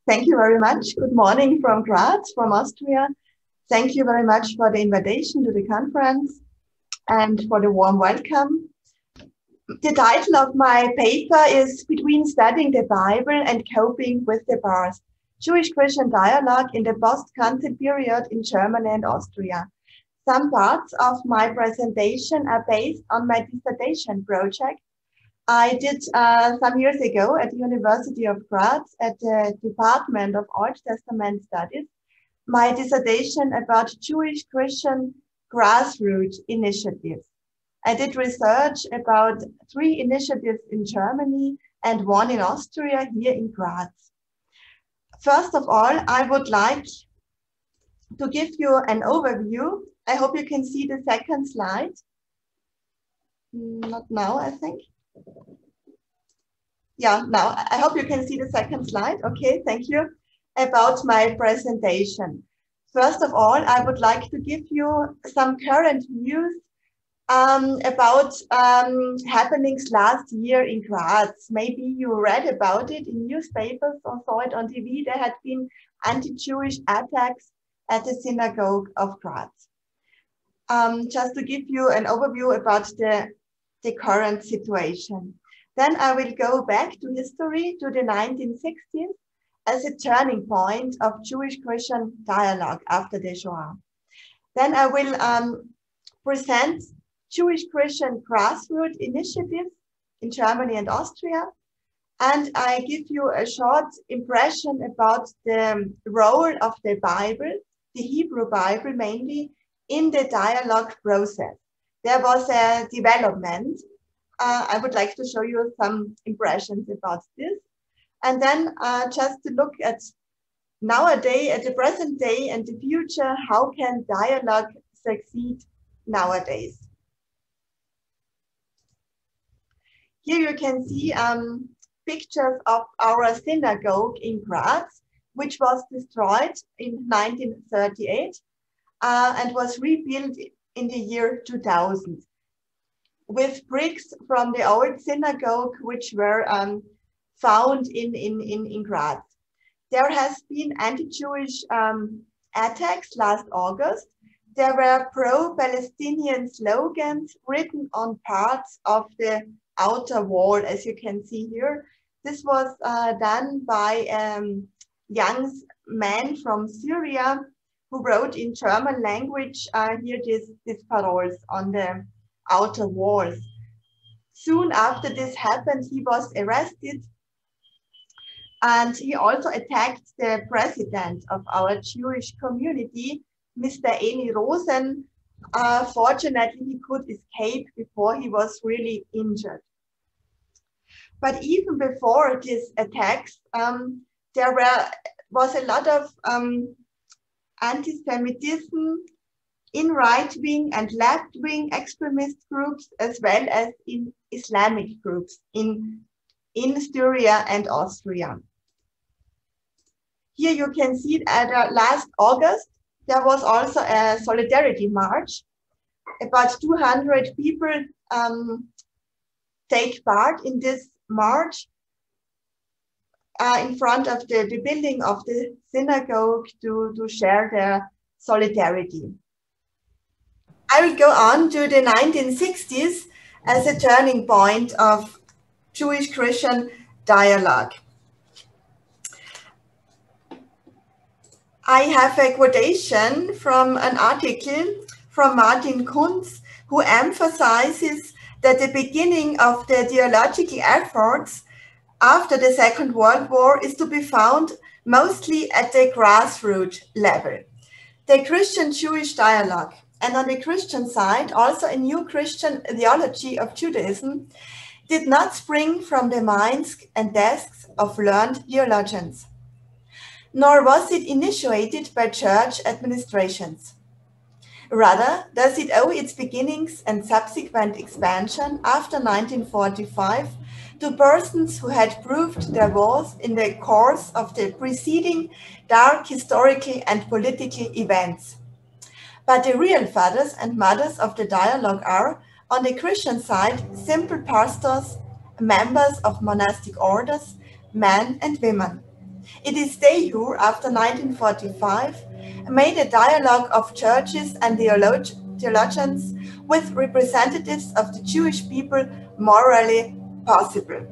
Thank you very much. Good morning from Graz, from Austria. Thank you very much for the invitation to the conference and for the warm welcome. The title of my paper is Between Studying the Bible and Coping with the Past, Jewish-Christian Dialogue in the Post-Conflict Period in Germany and Austria. Some parts of my presentation are based on my dissertation project I did some years ago at the University of Graz at the Department of Old Testament Studies, my dissertation about Jewish-Christian grassroots initiatives. I did research about 3 initiatives in Germany and 1 in Austria here in Graz. First of all, I would like to give you an overview. I hope you can see the second slide. Not now, I think. Yeah, now I hope you can see the second slide. Okay, thank you. About my presentation. First of all, I would like to give you some current news about happenings last year in Graz. Maybe you read about it in newspapers or saw it on TV. There had been anti-Jewish attacks at the synagogue of Graz. Just to give you an overview about the current situation. Then I will go back to history, to the 1960s, as a turning point of Jewish-Christian dialogue after the Shoah. Then I will present Jewish-Christian grassroots initiatives in Germany and Austria. And I give you a short impression about the role of the Bible, the Hebrew Bible mainly, in the dialogue process. There was a development. I would like to show you some impressions about this. And then just to look at nowadays, at the present day and the future, how can dialogue succeed nowadays? Here you can see pictures of our synagogue in Graz, which was destroyed in 1938 and was rebuilt in the year 2000 with bricks from the old synagogue, which were found in Graz. There has been anti-Jewish attacks last August. There were pro-Palestinian slogans written on parts of the outer wall, as you can see here. This was done by young man from Syria who wrote in German language here these paroles on the outer walls. Soon after this happened, he was arrested and he also attacked the president of our Jewish community, Mr. Eli Rosen. Fortunately, he could escape before he was really injured. But even before these attacks, there was a lot of anti-Semitism in right-wing and left-wing extremist groups, as well as in Islamic groups in Syria and Austria. Here you can see that last August, there was also a solidarity march. About 200 people take part in this march in front of the building of the synagogue to share their solidarity. I will go on to the 1960s as a turning point of Jewish-Christian dialogue. I have a quotation from an article from Martin Kunz, who emphasizes that the beginning of the theological efforts after the Second World War is to be found mostly at the grassroots level. The Christian-Jewish dialogue, and on the Christian side, also a new Christian theology of Judaism, did not spring from the minds and desks of learned theologians, nor was it initiated by church administrations. Rather, does it owe its beginnings and subsequent expansion after 1945 to persons who had proved their worth in the course of the preceding dark historical and political events. But the real fathers and mothers of the dialogue are, on the Christian side, simple pastors, members of monastic orders, men and women. It is they who, after 1945, made a dialogue of churches and theologians with representatives of the Jewish people morally possible.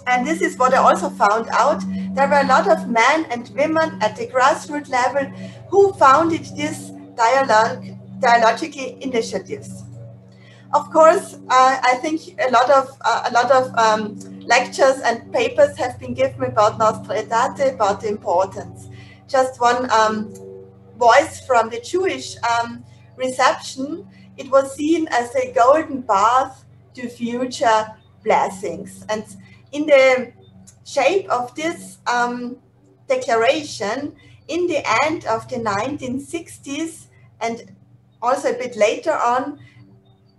And this is what I also found out. There were a lot of men and women at the grassroots level who founded these dialogical initiatives. Of course, I think a lot of lectures and papers have been given about Nostra Aetate, about the importance. Just one voice from the Jewish reception, it was seen as a golden path to future blessings. And in the shape of this declaration, in the end of the 1960s and also a bit later on,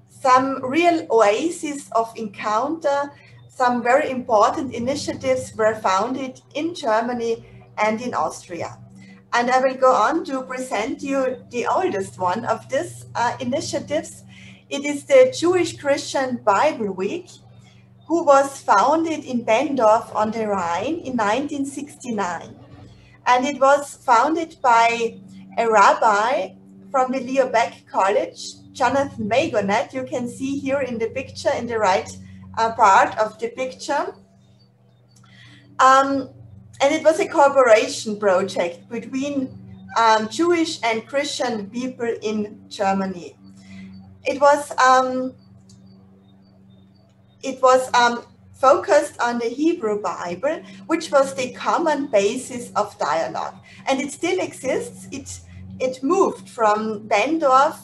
some real oases of encounter, some very important initiatives were founded in Germany and in Austria. And I will go on to present you the oldest one of these initiatives. It is the Jewish Christian Bible Week, who was founded in Bendorf on the Rhine in 1969. And it was founded by a rabbi from the Leo Baeck College, Jonathan Magonet. You can see here in the picture, in the right part of the picture. And it was a cooperation project between Jewish and Christian people in Germany. It was focused on the Hebrew Bible, which was the common basis of dialogue. And it still exists. It moved from Bendorf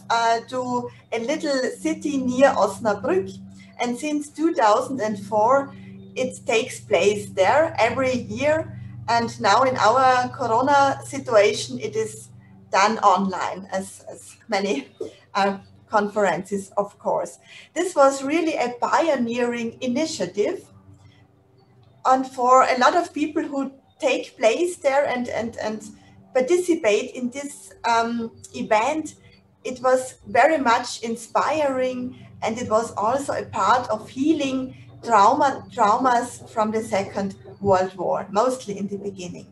to a little city near Osnabrück. And since 2004, it takes place there every year. And now in our Corona situation, it is done online, as many conferences, of course. This was really a pioneering initiative. And for a lot of people who take place there and participate in this event, it was very much inspiring, and it was also a part of healing traumas from the Second World War, mostly in the beginning.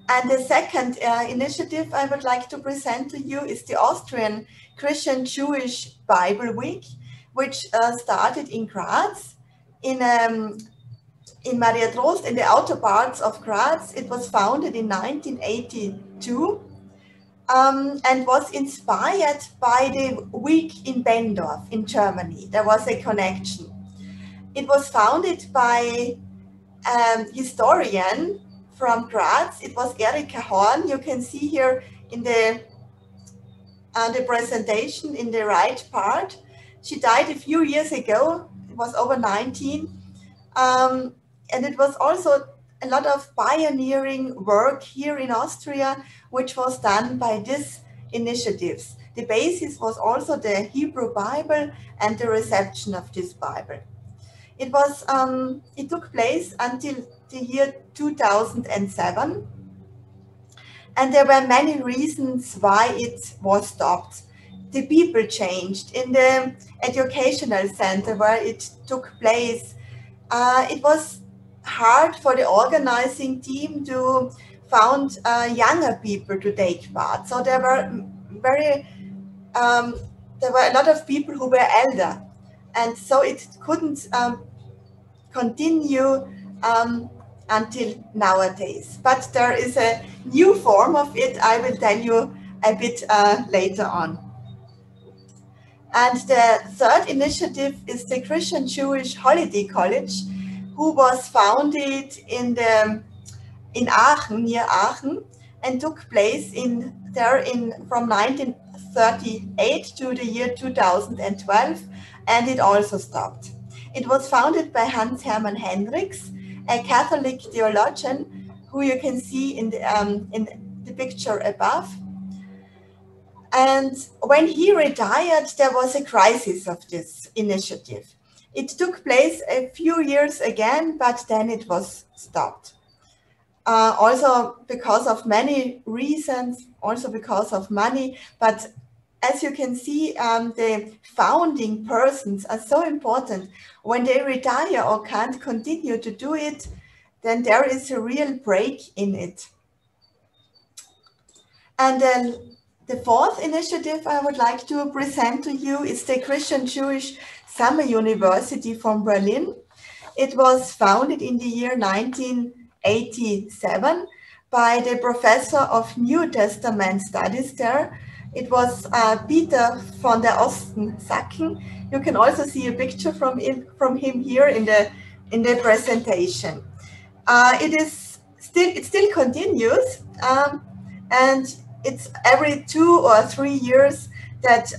And the second initiative I would like to present to you is the Austrian Christian Jewish Bible Week, which started in Graz, in Maria Trost, in the outer parts of Graz. It was founded in 1982 and was inspired by the week in Bendorf in Germany. There was a connection. It was founded by a historian from Graz. It was Erika Horn. You can see here in the presentation in the right part. She died a few years ago. It was over 19. And it was also a lot of pioneering work here in Austria, which was done by these initiatives. The basis was also the Hebrew Bible and the reception of this Bible. It took place until the year 2007, and there were many reasons why it was stopped. The people changed in the educational center where it took place. It was hard for the organizing team to find younger people to take part. So there were a lot of people who were elder, and so it couldn't continue until nowadays. But there is a new form of it. I will tell you a bit later on. And the third initiative is the Christian Jewish Holiday College, who was founded in Aachen, near Aachen, and took place from 1938 to the year 2012, and it also stopped. It was founded by Hans Hermann Hendricks, a Catholic theologian, who you can see in the picture above. And when he retired, there was a crisis of this initiative. It took place a few years again, but then it was stopped. Also because of many reasons, also because of money. But as you can see, the founding persons are so important. When they retire or can't continue to do it, then there is a real break in it. And then the fourth initiative I would like to present to you is the Christian Jewish Summer University from Berlin. It was founded in the year 1987 by the professor of New Testament studies there. It was Peter von der Osten-Sacken. You can also see a picture from him here in the presentation. It still continues, and it's every 2 or 3 years that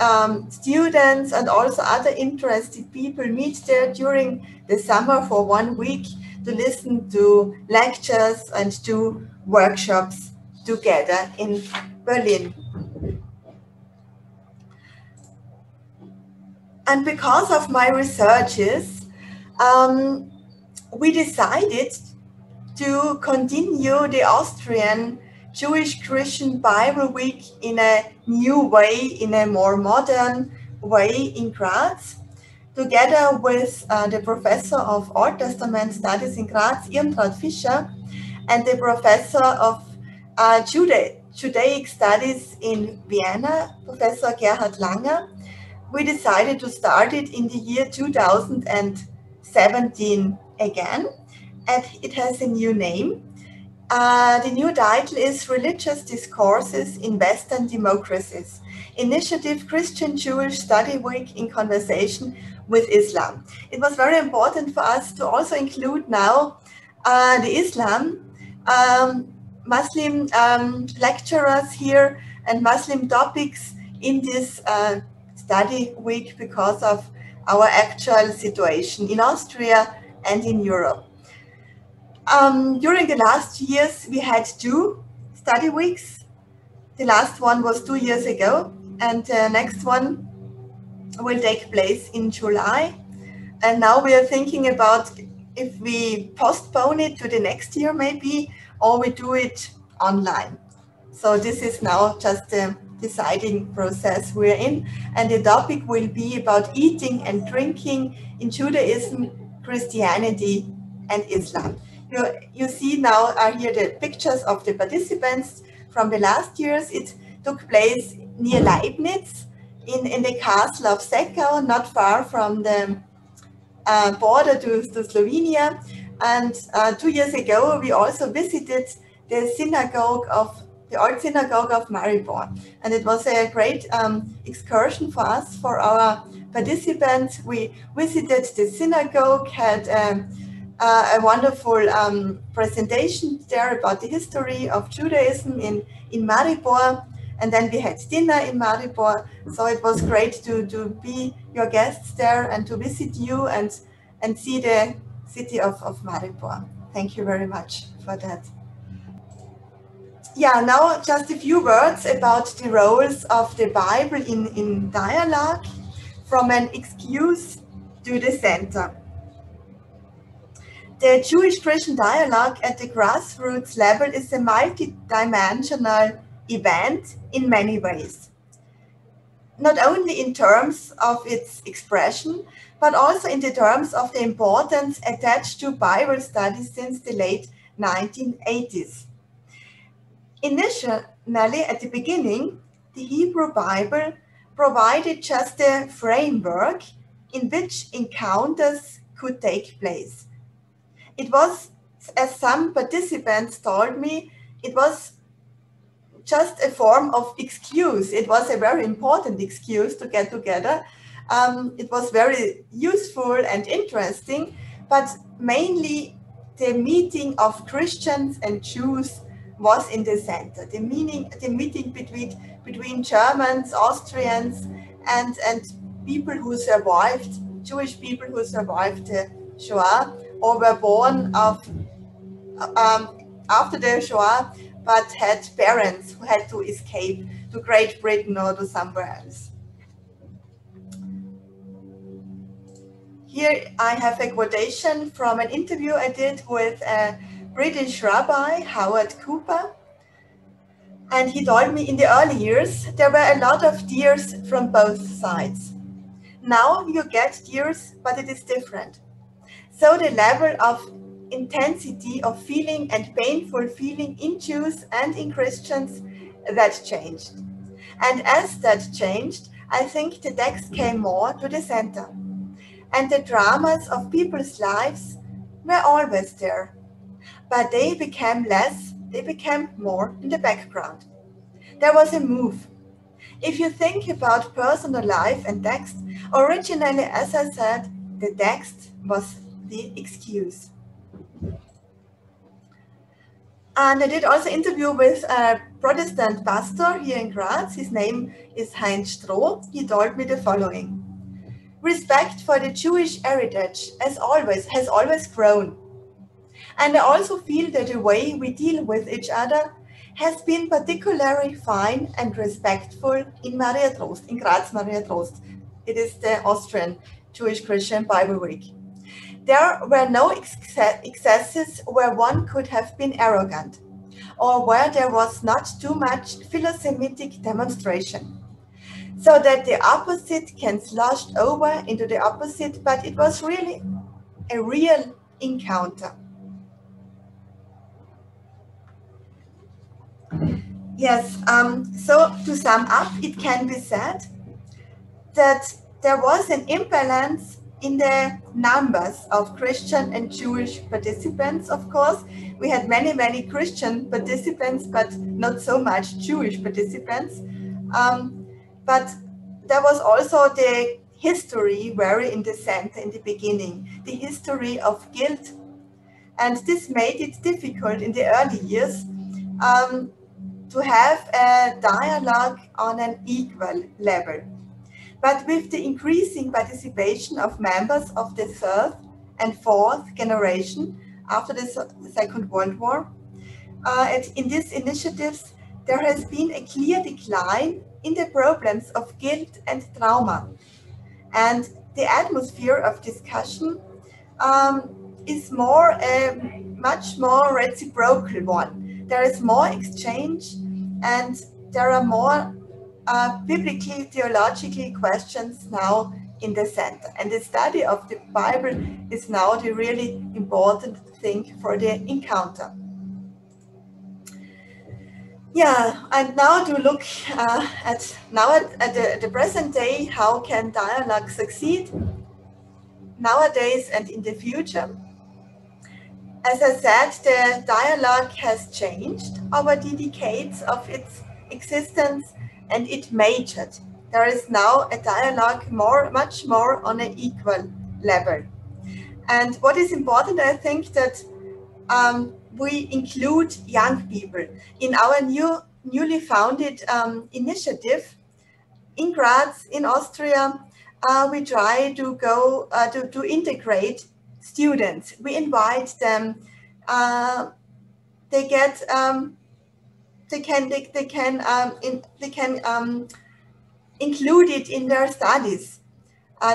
students and also other interested people meet there during the summer for 1 week to listen to lectures and do workshops together in Berlin. And because of my researches, we decided to continue the Austrian Jewish Christian Bible Week in a new way, in a more modern way in Graz, together with the professor of Old Testament Studies in Graz, Irmtraut Fischer, and the professor of Judaic Studies in Vienna, Professor Gerhard Langer. We decided to start it in the year 2017 again, and it has a new name. The new title is Religious Discourses in Western Democracies, Initiative Christian Jewish Study Week in Conversation with Islam. It was very important for us to also include now the Islam, Muslim lecturers here and Muslim topics in this study week because of our actual situation in Austria and in Europe. During the last years, we had 2 study weeks. The last one was 2 years ago, and the next one will take place in July. And now we are thinking about if we postpone it to the next year maybe, or we do it online. So this is now just the deciding process we're in. And the topic will be about eating and drinking in Judaism, Christianity, and Islam. You see now are here the pictures of the participants from the last years. It took place near Leibniz in the castle of Seckau, not far from the border to Slovenia. And 2 years ago, we also visited the old synagogue of Maribor. And it was a great excursion for us, for our participants. We visited the synagogue, had a wonderful presentation there about the history of Judaism in Maribor, and then we had dinner in Maribor. So it was great to be your guests there and to visit you and see the city of Maribor. Thank you very much for that. Yeah, now just a few words about the roles of the Bible in dialogue, from an excuse to the center. The Jewish-Christian dialogue at the grassroots level is a multi-dimensional event in many ways. Not only in terms of its expression, but also in the terms of the importance attached to Bible studies since the late 1980s. Initially, at the beginning, the Hebrew Bible provided just a framework in which encounters could take place. It was, as some participants told me, it was just a form of excuse. It was a very important excuse to get together. It was very useful and interesting, but mainly the meeting of Christians and Jews was in the center. The meeting between Germans, Austrians, and people who survived, Jewish people who survived the Shoah, or were born after the Shoah, but had parents who had to escape to Great Britain or to somewhere else. Here I have a quotation from an interview I did with a British rabbi, Howard Cooper. And he told me in the early years, there were a lot of tears from both sides. Now you get tears, but it is different. So the level of intensity of feeling and painful feeling in Jews and in Christians, that changed. And as that changed, I think the text came more to the center. And the dramas of people's lives were always there. But they became less, they became more in the background. There was a move. If you think about personal life and text, originally, as I said, the text was the excuse. And I did also interview with a Protestant pastor here in Graz. His name is Heinz Stroh. He told me the following. Respect for the Jewish heritage, as always, has always grown. And I also feel that the way we deal with each other has been particularly fine and respectful in Maria Trost, in Graz Maria Trost. It is the Austrian Jewish Christian Bible Week. There were no excesses where one could have been arrogant, or where there was not too much philosemitic demonstration. So that the opposite can slosh over into the opposite, but it was really a real encounter. Yes, so to sum up, it can be said that there was an imbalance in the numbers of Christian and Jewish participants, of course. We had many, many Christian participants, but not so much Jewish participants. But there was also the history very in the center in the beginning, the history of guilt. And this made it difficult in the early years to have a dialogue on an equal level. But with the increasing participation of members of the third and fourth generation after the Second World War, in these initiatives, there has been a clear decline in the problems of guilt and trauma. And the atmosphere of discussion is much more reciprocal one. There is more exchange and there are more biblically, theologically questions now in the center. And the study of the Bible is now the really important thing for the encounter. Yeah, and now to look at the present day, how can dialogue succeed nowadays and in the future? As I said, the dialogue has changed over the decades of its existence, and it matured. There is now a dialogue much more on an equal level. And what is important, I think, that we include young people. In our newly founded initiative in Graz, in Austria, we try to go to integrate students. We invite them. They can include it in their studies.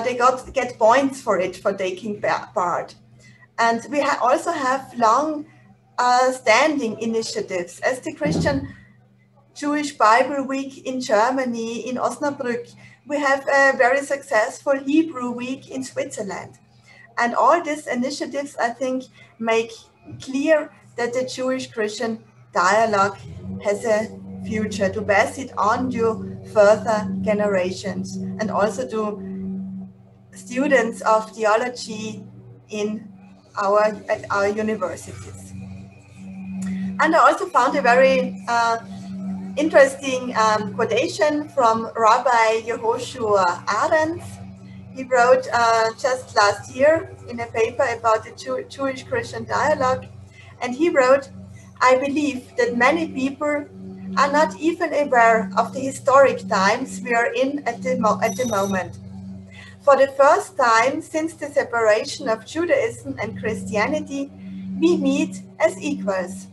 They get points for it for taking part. And we also have long standing initiatives, as the Christian Jewish Bible Week in Germany, in Osnabrück. We have a very successful Hebrew Week in Switzerland. And all these initiatives, I think, make clear that the Jewish Christian dialogue has a future, to pass it on to further generations and also to students of theology at our universities. And I also found a very interesting quotation from Rabbi Yehoshua Arendt. He wrote just last year in a paper about the Jewish Christian dialogue, and he wrote, "I believe that many people are not even aware of the historic times we are in at the moment. For the first time since the separation of Judaism and Christianity, we meet as equals.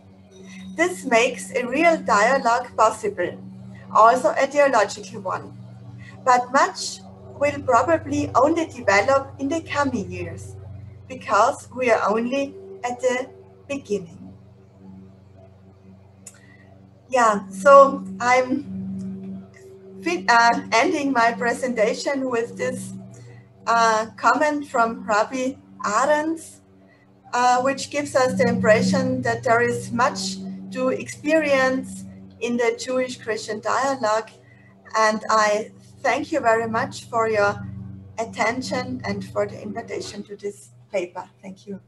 This makes a real dialogue possible, also a theological one. But much will probably only develop in the coming years, because we are only at the beginning." Yeah, so I'm ending my presentation with this comment from Rabbi Arendt. which gives us the impression that there is much to experience in the Jewish-Christian dialogue. And I thank you very much for your attention and for the invitation to this paper. Thank you.